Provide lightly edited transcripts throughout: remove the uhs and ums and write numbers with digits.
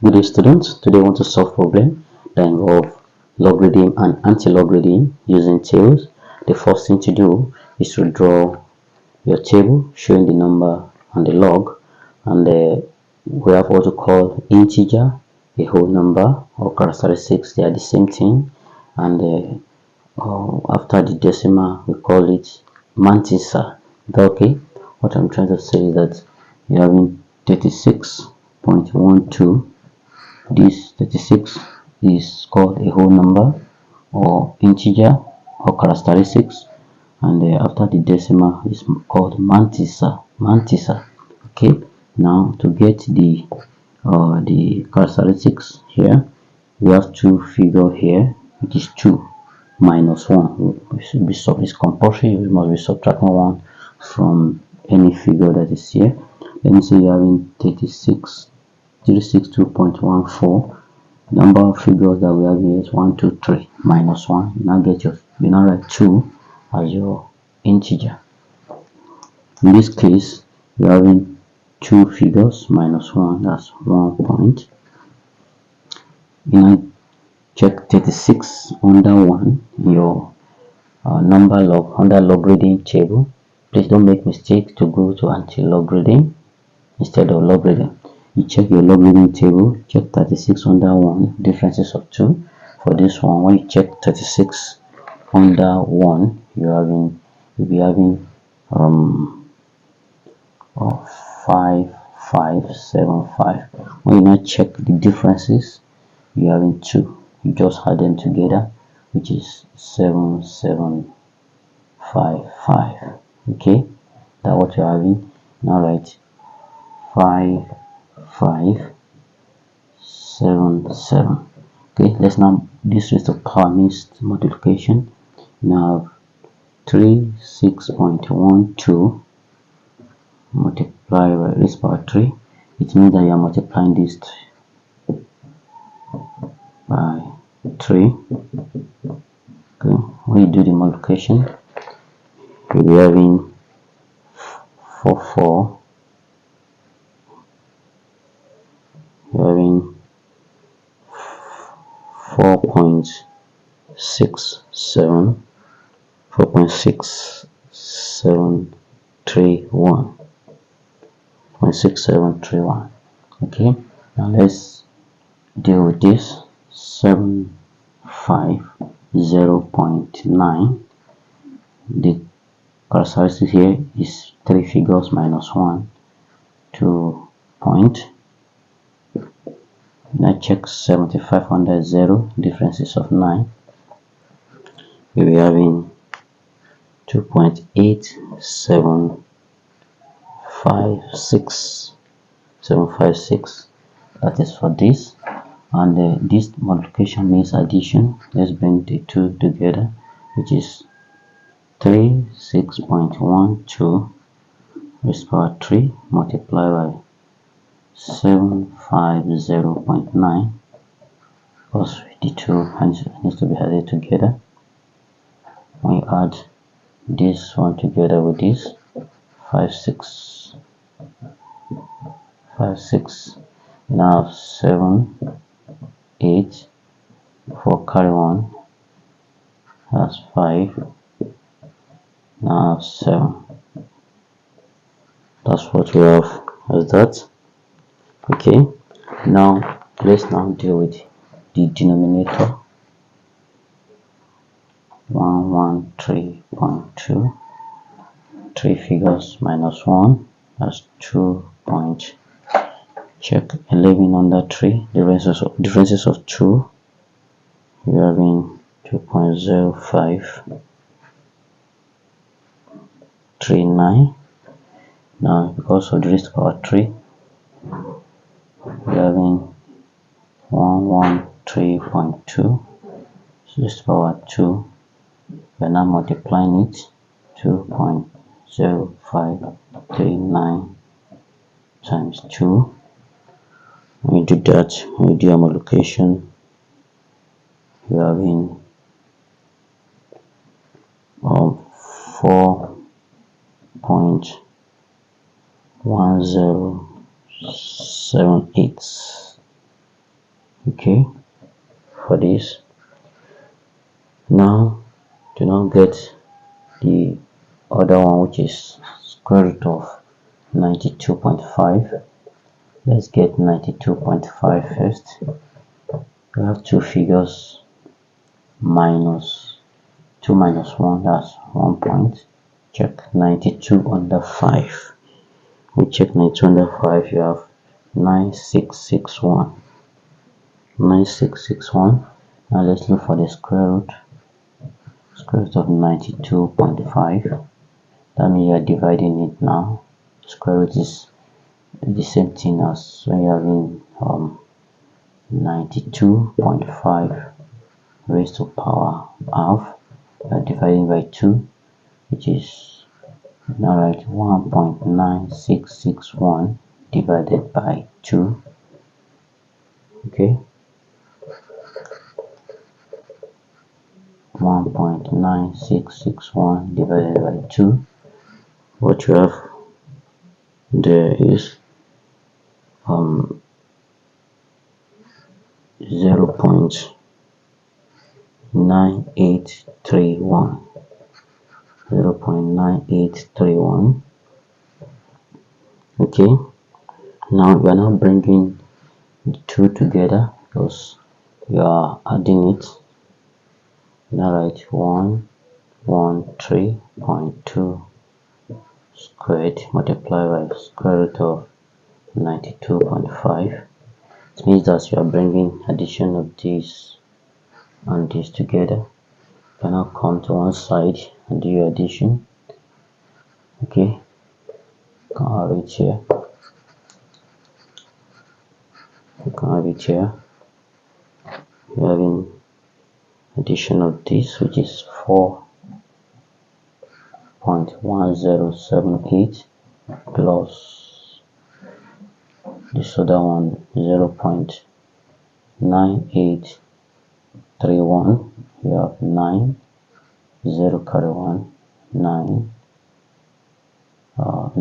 Good day, students. Today I want to solve problem that involve logarithm and antilogarithm using tables. The first thing to do is to draw your table showing the number and the log, and we have what to call integer, a whole number, or characteristics. They are the same thing, and after the decimal we call it mantissa. Okay, what I'm trying to say is that you are having 36.12. This 36 is called a whole number or integer or characteristics, and after the decimal is called mantissa. Okay, now to get the characteristics here, we have two figure here, which is 2 minus 1. It's compulsory. We must be subtracting 1 from any figure that is here. Let me say you're having 362.14. Number of figures that we have here is 1, 2, 3 minus 1. You now write 2 as your integer. In this case, you're having two figures minus 1, that's 1 point. You now check 36 under 1 in your number log under logarithm table. Please don't make mistake to go to antilogarithm instead of logarithm. You check your logarithm table, check 36 under 1, differences of 2. For this one, when you check 36 under 1, you'll be having 5575. When you now check the differences, you're having 2. You just add them together, which is 7755. Okay, that's what you're having. Now write 5577. Okay, let's now, this raised to power means multiplication. Now 36.12 multiply by raised power 3. It means that you are multiplying this by 3. Okay, when you do the multiplication, you'll be having 44. You're having 4.6731. 0.6731. Okay, now let's deal with this. 750.9. The characteristic here is 3 figures minus 1, 2 point. Now check 75 under 0, differences of 9. We'll be having 2.8756756. That is for this, and this multiplication means addition. Let's bring the two together, which is 36.12 raised power 3 multiplied by 750.9 plus 52 needs to be added together. When you add this one together with this, 5656, now 7 8 4 carry 1, that's 5, now 7. That's what we have as that. Okay, now let's now deal with the denominator. 113.2, 3 figures minus 1, that's 2 point. Check 11 under 3, differences of 2. You're having 2.0539. Now because of the raised to power 3, we're having 113.2 raised to power 2. We're now multiplying it, 2.0539 times 2. When you do that, when you do a multiplication, you're having 4.1078. Okay, for this. Now do not get the other one, which is square root of 92.5. Let's get 92.5 first. We have two figures, minus 2 minus 1, that's 1 point. Check 92 under 5. We check 92 under 5, you have 9661. 9661. Now let's look for the square root. Square root of 92.5. That means you are dividing it now. Square root is the same thing as when you are having 92.5 raised to power half. You are dividing by 2, which is now right 1.9661 divided by 2. Okay, 1.9661 divided by 2. What you have there is 0.9831. 0.9831. Okay, now we are now bringing the two together because we are adding it. Now write 113.2 squared multiplied by square root of 92.5. It means that you are bringing addition of this and this together. You can now come to one side and do your addition. Okay, you can have it here. You can have it here. You're having addition of this, which is 4.1078 plus this other one 0.9831. You have 9, 0 carry 1, 9,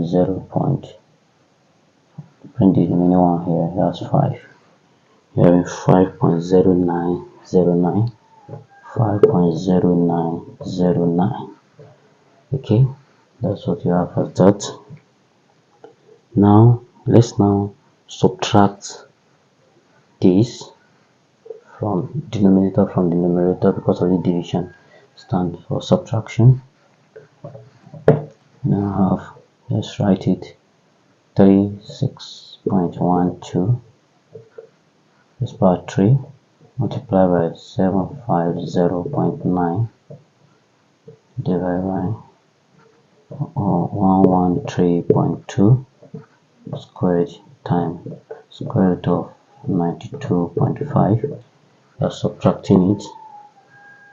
0 point, bring the remaining one here, that's 5. You have 5.0909, 5.0909. Okay, that's what you have as that. Now let's now subtract this from denominator from the numerator, because of the division stand for subtraction. Now have, let's write it 36.12 is power 3 multiplied by 750.9 divided by 113.2 squared times square root of 92.5. You are subtracting it,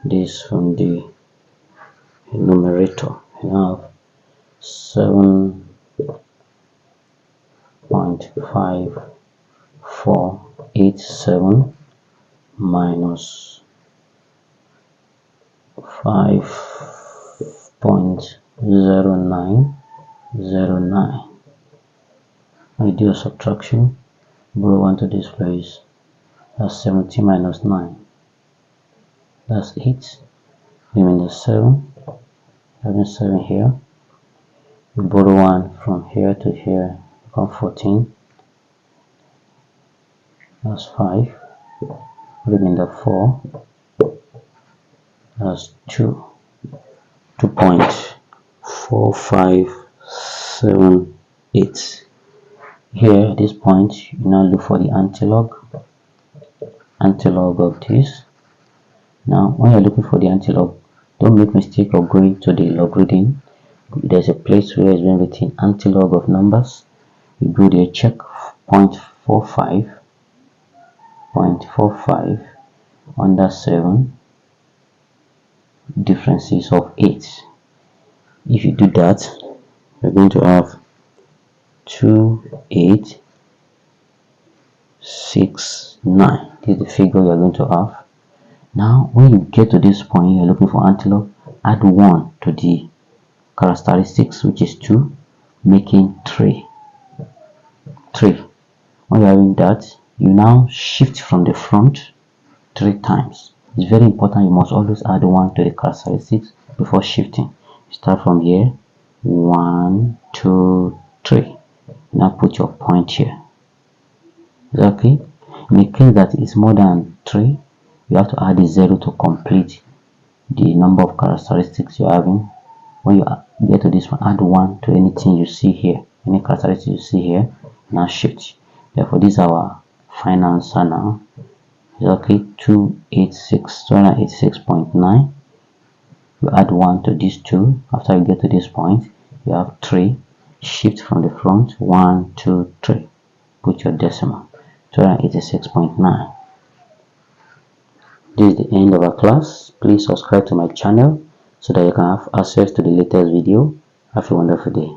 this from the numerator. You have 7.5487 minus 5.0909. I do a subtraction, borrow 1 to this place, that's 70 minus 9, that's 8, remaining 7, having 7 here, we borrow 1 from here to here, become 14, that's 5, remainder 4, that's 2.4578. Here at this point, you now look for the antilog of this. Now when you're looking for the antilog, don't make mistake of going to the logarithm. There's a place where it's been written antilog of numbers. You go there, check 0.45 under 7 differences of 8. If you do that, you're going to have 2869. This is the figure you're going to have. Now when you get to this point, you're looking for antilog, add 1 to the characteristics, which is 2, making 3. When you're having that, You now shift from the front 3 times. It's very important, you must always add 1 to the characteristics before shifting. Start from here, 1 2 3. Now put your point here. Is that okay? In the case that it's more than 3, you have to add a 0 to complete the number of characteristics you're having. When you get to this one, add 1 to anything you see here, any characteristic you see here. Now shift. Therefore, this is our final answer now. Is okay, 286.9. You add 1 to these 2. After you get to this point, you have 3. Shift from the front, 1 2 3. Put your decimal, 286.9. This is the end of our class. Please subscribe to my channel so that you can have access to the latest video. Have a wonderful day.